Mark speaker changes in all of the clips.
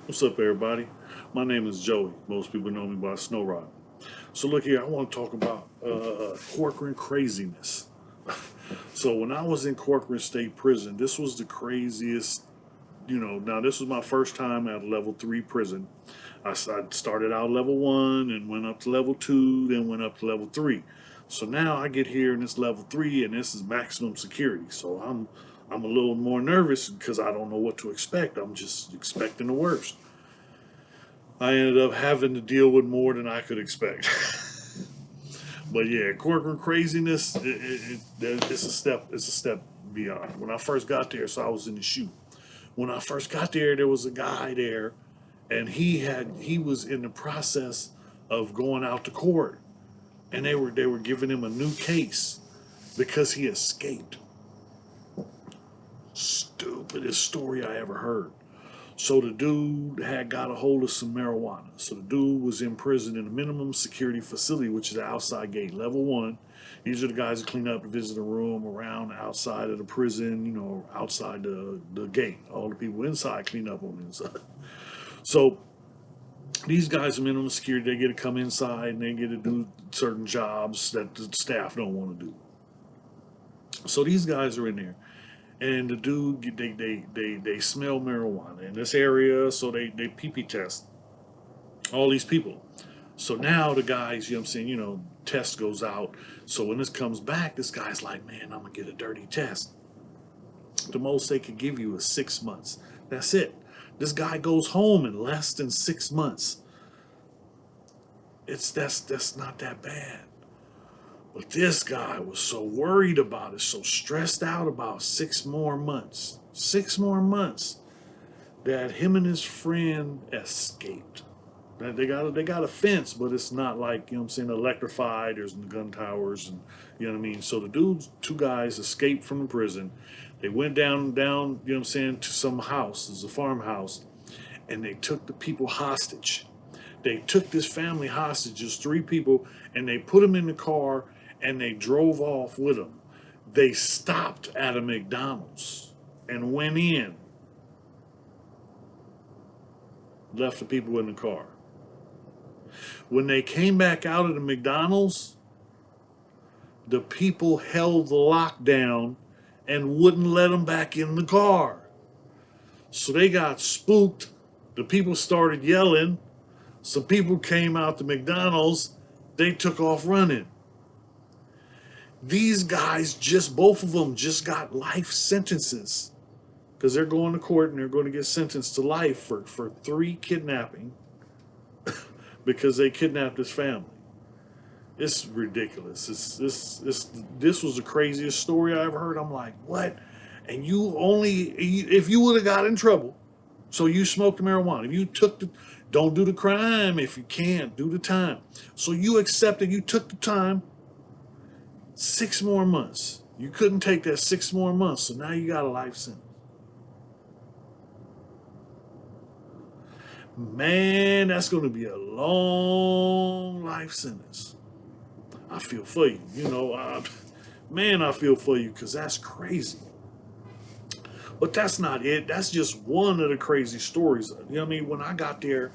Speaker 1: What's up, everybody? My name is Joey. Most people know me by Snowroc. So, look here, I want to talk about Corcoran Craziness. So, when I was in Corcoran State Prison, this was the craziest. Now this was my first time at a level 3 prison. I started out level 1 and went up to level 2, then went up to level 3. So now I get here and it's level 3, and this is maximum security. So I'm a little more nervous because I don't know what to expect. I'm just expecting the worst. I ended up having to deal with more than I could expect. But yeah, corporate craziness, it's a step. It's a step beyond. When I first got there, so I was in the shoe. When I first got there, there was a guy there, and he was in the process of going out to court, and they were giving him a new case because he escaped. Stupidest story I ever heard. So the dude had got a hold of some marijuana. So the dude was in prison in a minimum security facility, which is the outside gate, level 1. These are the guys that clean up the visitor room around outside of the prison, outside the gate. All the people inside clean up on the inside. So these guys are minimum security. They get to come inside and they get to do certain jobs that the staff don't want to do. So these guys are in there, and the dude they smell marijuana in this area, so they pee test all these people. So now the guys, you know what I'm saying, test goes out. So when this comes back, this guy's like, man, I'm gonna get a dirty test. The most they could give you is 6 months. That's it. This guy goes home in less than 6 months. That's not that bad. But this guy was so worried about it, so stressed out about 6 more months. 6 more months that him and his friend escaped. That they got a fence, but it's not like, you know what I'm saying, electrified. There's the gun towers, and you know what I mean. So the dudes, two guys, escaped from the prison. They went down, you know what I'm saying, to some house. It's a farmhouse, and they took the people hostage. They took this family hostage, just 3 people, and they put them in the car and they drove off with them. They stopped at a McDonald's and went in, left the people in the car. When they came back out of the McDonald's, the people held the lockdown and wouldn't let them back in the car. So they got spooked. The people started yelling. Some people came out to McDonald's. They took off running. These guys, both of them just got life sentences because they're going to court and they're going to get sentenced to life for 3 kidnapping because they kidnapped his family. It's ridiculous. This was the craziest story I ever heard. I'm like, what? And if you would have got in trouble, so you smoked marijuana, if you don't do the crime. If you can't, do the time. So you accepted, you took the time, 6 more months. You couldn't take that 6 more months, so now you got a life sentence. Man, that's going to be a long life sentence. I feel for you. Man, I feel for you because that's crazy. But that's not it. That's just one of the crazy stories. You know what I mean? When I got there,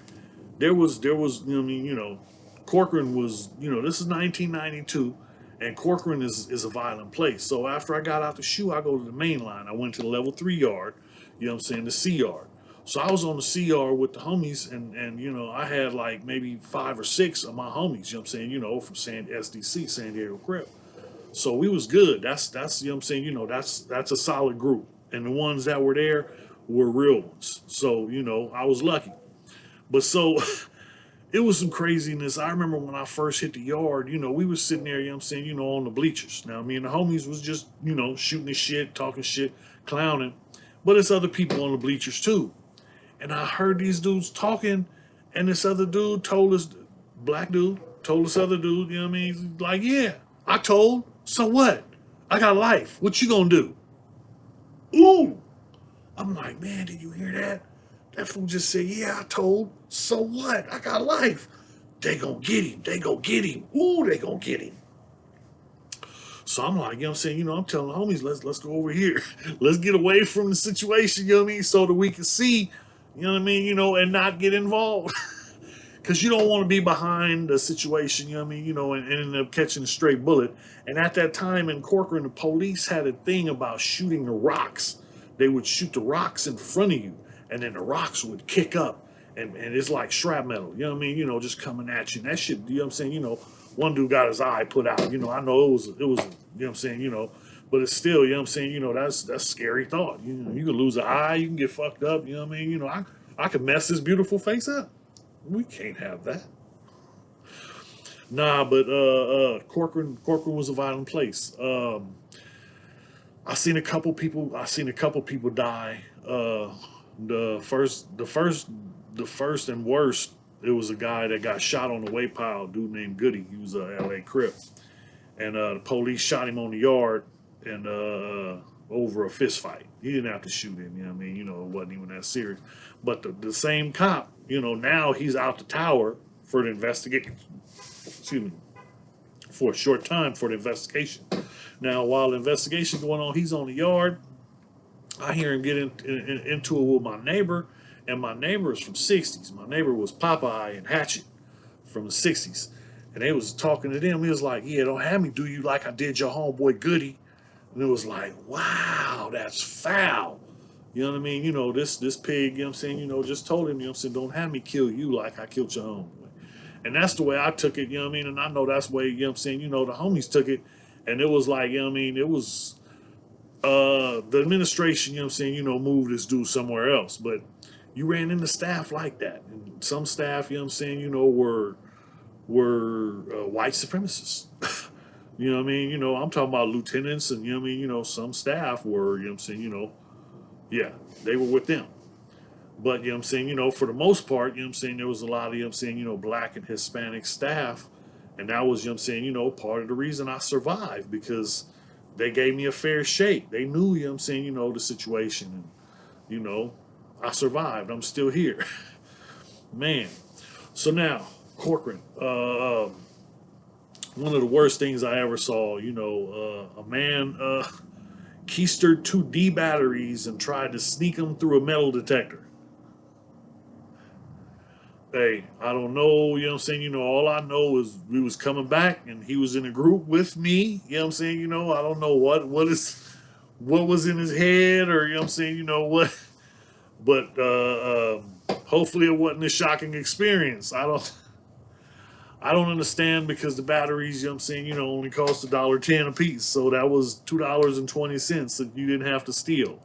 Speaker 1: there was, you know what I mean? Corcoran was, this is 1992, and Corcoran is a violent place. So after I got out the shoe, I go to the main line. I went to the level 3 yard, you know what I'm saying, the C yard. So I was on the C yard with the homies, and I had like maybe 5 or 6 of my homies, you know what I'm saying, from SDC, San Diego Crip. So we was good. That's you know what I'm saying, that's a solid group. And the ones that were there were real ones. So, I was lucky. But so it was some craziness. I remember when I first hit the yard, we was sitting there, you know what I'm saying, on the bleachers. Now, me and the homies was just, shooting the shit, talking shit, clowning. But it's other people on the bleachers too. And I heard these dudes talking, and this other dude told us, black dude, told this other dude, you know what I mean? He's like, yeah, I told, so what? I got life. What you gonna do? Ooh. I'm like, man, did you hear that? That fool just said, yeah, I told. So what? I got life. They gonna get him. They gonna get him. Ooh, they gonna get him. So I'm like, I'm saying, I'm telling the homies, let's go over here. Let's get away from the situation, you know what I mean? So that we can see, You know what I mean? You know, and not get involved. Because you don't want to be behind a situation, you know what I mean, you know, and end up catching a stray bullet. And at that time in Corcoran, the police had a thing about shooting the rocks. They would shoot the rocks in front of you, and then the rocks would kick up, and it's like shrapnel, you know what I mean, you know, just coming at you. And that shit, you know what I'm saying, you know, one dude got his eye put out, you know, I know it was, you know what I'm saying, you know, but it's still, you know what I'm saying, you know, that's a scary thought. You know, you could lose an eye, you can get fucked up, you know what I mean, you know, I could mess this beautiful face up. We can't have that. Nah, but Corcoran was a violent place. I seen a couple people die. The first and worst. It was a guy that got shot on the way pile. A dude named Goody. He was a L.A. Crip, and the police shot him on the yard and over a fist fight. He didn't have to shoot him. You know what I mean? You know, it wasn't even that serious. But the same cop, you know, now he's out the tower for the investigation. Excuse me, for a short time for the investigation. Now, while the investigation going on, he's on the yard. I hear him get into it with my neighbor, and my neighbor is from '60s. My neighbor was Popeye and Hatchet from the '60s, and they was talking to them. He was like, "Yeah, don't have me do you like I did your homeboy Goody," and it was like, "Wow, that's foul." You know what I mean? You know, this pig, you know what I'm saying, you know, just told him, you know what I'm saying, don't have me kill you like I killed your homeboy. And that's the way I took it, you know what I mean? And I know that's the way, you know what I'm saying, you know, the homies took it. And it was like, you know what I mean, it was the administration, you know what I'm saying, you know, moved this dude somewhere else. But you ran into staff like that. And some staff, you know what I'm saying, you know, were white supremacists. You know what I mean? You know, I'm talking about lieutenants and, you know what I mean, you know, some staff were, you know what I'm saying, you know, yeah, they were with them. But, you know what I'm saying, you know, for the most part, you know what I'm saying, there was a lot of, you know what I'm saying, you know, black and Hispanic staff. And that was, you know what I'm saying, you know, part of the reason I survived, because they gave me a fair shake. They knew, you know what I'm saying, you know, the situation. And, you know, I survived. I'm still here. Man. So now, Corcoran. One of the worst things I ever saw, you know, a man keistered 2D batteries and tried to sneak them through a metal detector. Hey, I don't know, you know what I'm saying? You know, all I know is we was coming back and he was in a group with me, you know what I'm saying? You know, I don't know what was in his head, or you know what I'm saying, you know what, but hopefully it wasn't a shocking experience. I don't understand, because the batteries, you know what I'm saying, you know, only cost $1.10 a piece. So that was $2.20 that you didn't have to steal.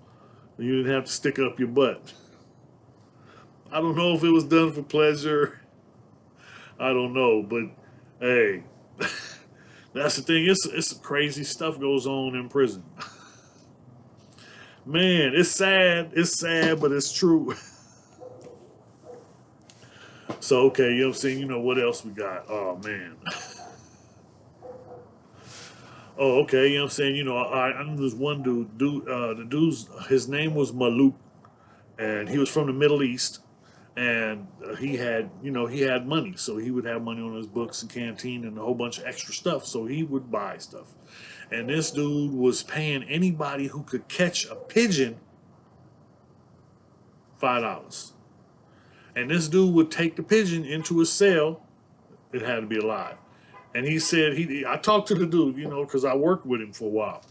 Speaker 1: You didn't have to stick up your butt. I don't know if it was done for pleasure. I don't know, but hey, that's the thing. It's crazy stuff goes on in prison. Man, it's sad. It's sad, but it's true. So okay, you know what I'm saying? You know what else we got? Oh man. Oh, okay, you know what I'm saying? You know, I knew this one the dude's, his name was Maluk, and he was from the Middle East, and he had, you know, he had money, so he would have money on his books and canteen and a whole bunch of extra stuff, so he would buy stuff. And this dude was paying anybody who could catch a pigeon $5. And this dude would take the pigeon into his cell. It had to be alive. And he said, I talked to the dude, you know, because I worked with him for a while.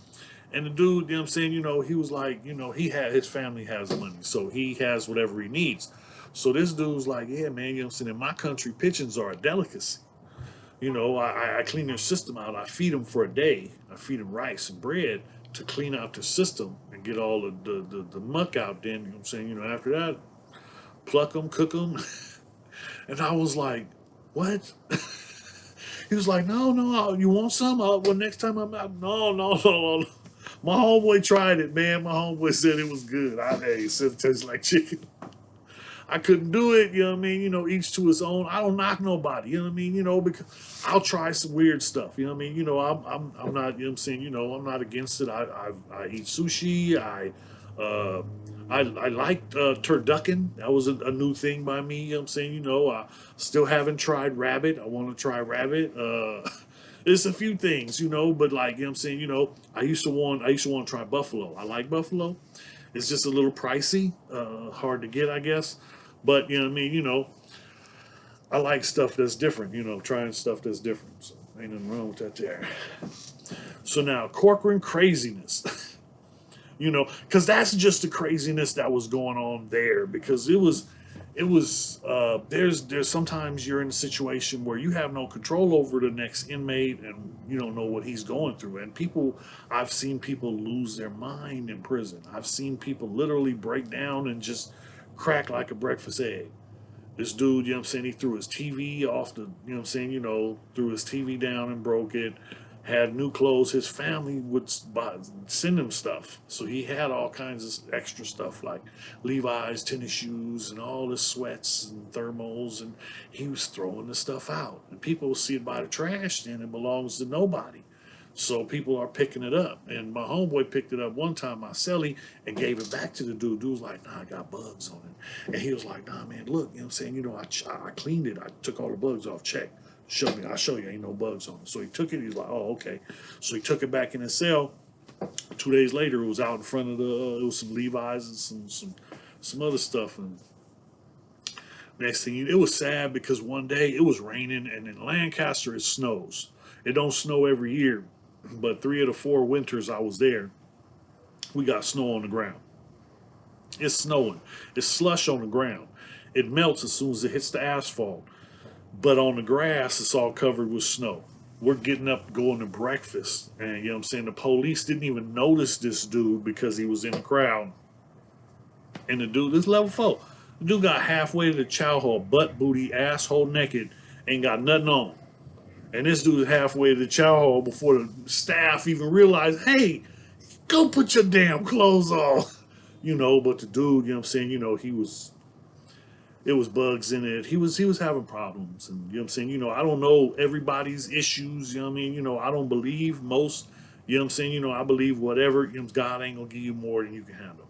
Speaker 1: And the dude, you know what I'm saying, you know, he was like, you know, his family has money, so he has whatever he needs. So this dude's like, yeah, man, you know what I'm saying, in my country, pigeons are a delicacy. You know, I clean their system out. I feed them for a day. I feed them rice and bread to clean out the system and get all the muck out. Then, you know what I'm saying, you know, after that, pluck them, cook them. And I was like, what? He was like, no, you want some? Well, next time I'm out. No. My homeboy tried it, man. My homeboy said it was good. He said it tastes like chicken. I couldn't do it, you know what I mean? You know, each to his own. I don't knock nobody, you know what I mean? You know, because I'll try some weird stuff, you know what I mean? You know, I'm not, you know what I'm saying, you know, I'm not against it. I eat sushi. I liked turducken. That was a new thing by me, you know what I'm saying? You know, I still haven't tried rabbit. I want to try rabbit. There's a few things, you know, but like, you know what I'm saying, you know, I used to want to try buffalo. I like buffalo. It's just a little pricey, hard to get, I guess. But, you know what I mean? You know, I like stuff that's different, you know, trying stuff that's different. So ain't nothing wrong with that there. So now, Corcoran Craziness. You know, because that's just the craziness that was going on there. Because there's sometimes you're in a situation where you have no control over the next inmate, and you don't know what he's going through. And I've seen people lose their mind in prison. I've seen people literally break down and just crack like a breakfast egg. This dude, you know what I'm saying, he threw his TV off the, you know what I'm saying, threw his TV down and broke it, had new clothes. His family would send him stuff. So he had all kinds of extra stuff like Levi's, tennis shoes, and all his sweats and thermals, and he was throwing the stuff out. And people will see it by the trash, and it belongs to nobody. So people are picking it up. And my homeboy picked it up one time, my cellie, and gave it back to the dude. Dude was like, nah, I got bugs on it. And he was like, nah, man, look, you know what I'm saying? I cleaned it. I took all the bugs off. Check. Show me. I'll show you. Ain't no bugs on it. So he took it. He's like, oh, okay. So he took it back in his cell. 2 days later, it was out in front of it was some Levi's and some other stuff. And next thing it was sad because one day it was raining, and in Lancaster it snows. It don't snow every year. But 3 of the 4 winters I was there, we got snow on the ground. It's snowing. It's slush on the ground. It melts as soon as it hits the asphalt. But on the grass, it's all covered with snow. We're getting up, going to breakfast. And, you know what I'm saying, the police didn't even notice this dude because he was in the crowd. And the dude, this level 4. The dude got halfway to the chow hall, butt booty, asshole naked, ain't got nothing on. And this dude is halfway to the chow hall before the staff even realized, hey, go put your damn clothes on. You know, but the dude, you know what I'm saying, you know, it was bugs in it. He was having problems. And, you know what I'm saying, you know, I don't know everybody's issues, you know what I mean? You know, I don't believe most, you know what I'm saying, you know, I believe whatever, you know, God ain't going to give you more than you can handle.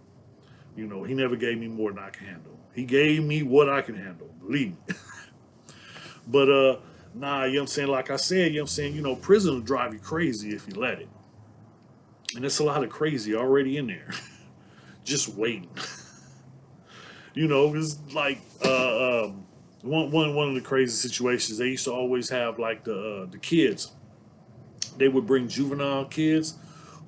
Speaker 1: You know, he never gave me more than I can handle. He gave me what I can handle, believe me. But, nah, you know what I'm saying? Like I said, you know what I'm saying? You know, prison will drive you crazy if you let it. And there's a lot of crazy already in there. Just waiting. You know, it's like one of the crazy situations. They used to always have like the kids. They would bring juvenile kids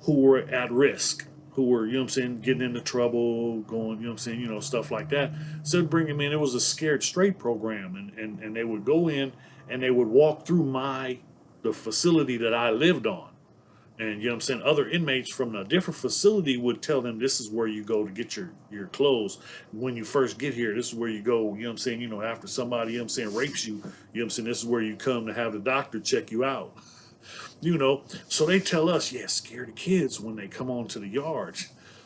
Speaker 1: who were at risk, who were, you know what I'm saying, getting into trouble, going, you know what I'm saying, you know, stuff like that. So they'd bring them in. It was a scared straight program, and they would go in and they would walk through the facility that I lived on. And, you know what I'm saying, other inmates from a different facility would tell them this is where you go to get your clothes. When you first get here, this is where you go, you know what I'm saying, you know, after somebody, you know what I'm saying, rapes you, you know what I'm saying, this is where you come to have the doctor check you out. You know, so they tell us, yeah, scare the kids when they come onto the yard.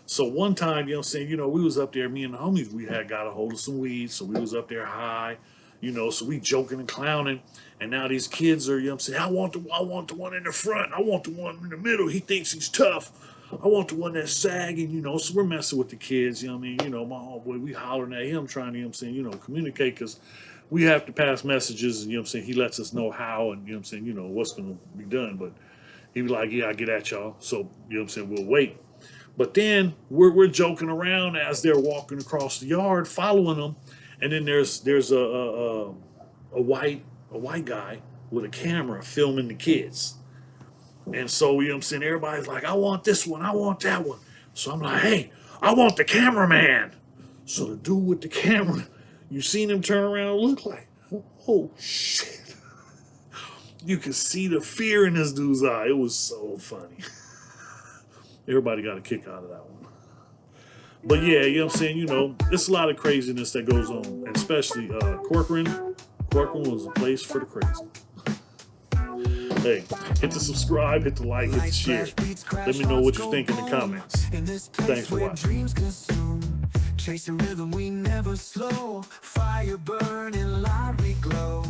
Speaker 1: So one time, you know what I'm saying, you know, we was up there, me and the homies, we had got a hold of some weed, so we was up there high, you know, so we joking and clowning. And now these kids are, you know what I'm saying, I want the one in the front. I want the one in the middle. He thinks he's tough. I want the one that's sagging, you know. So we're messing with the kids, you know what I mean? You know, my homeboy, we hollering at him, trying to, you know what I'm saying, you know, communicate, because we have to pass messages, and, you know what I'm saying, he lets us know how, and, you know what I'm saying, you know, what's going to be done. But he was like, yeah, I'll get at y'all. So, you know what I'm saying, we'll wait. But then we're joking around as they're walking across the yard, following them. And then there's a white guy with a camera filming the kids. And so, you know what I'm saying, everybody's like, I want this one, I want that one. So I'm like, hey, I want the cameraman. So the dude with the camera, you seen him turn around and look like, oh shit. You could see the fear in this dude's eye. It was so funny. Everybody got a kick out of that one. But yeah, you know what I'm saying, you know, it's a lot of craziness that goes on, and especially Corcoran. Corcoran was a place for the crazy. Hey, hit the subscribe, hit the like, hit the share. Let me know what you think in the comments. Thanks for watching.
Speaker 2: Chasing rhythm, we never slow. Fire burning, light we glow.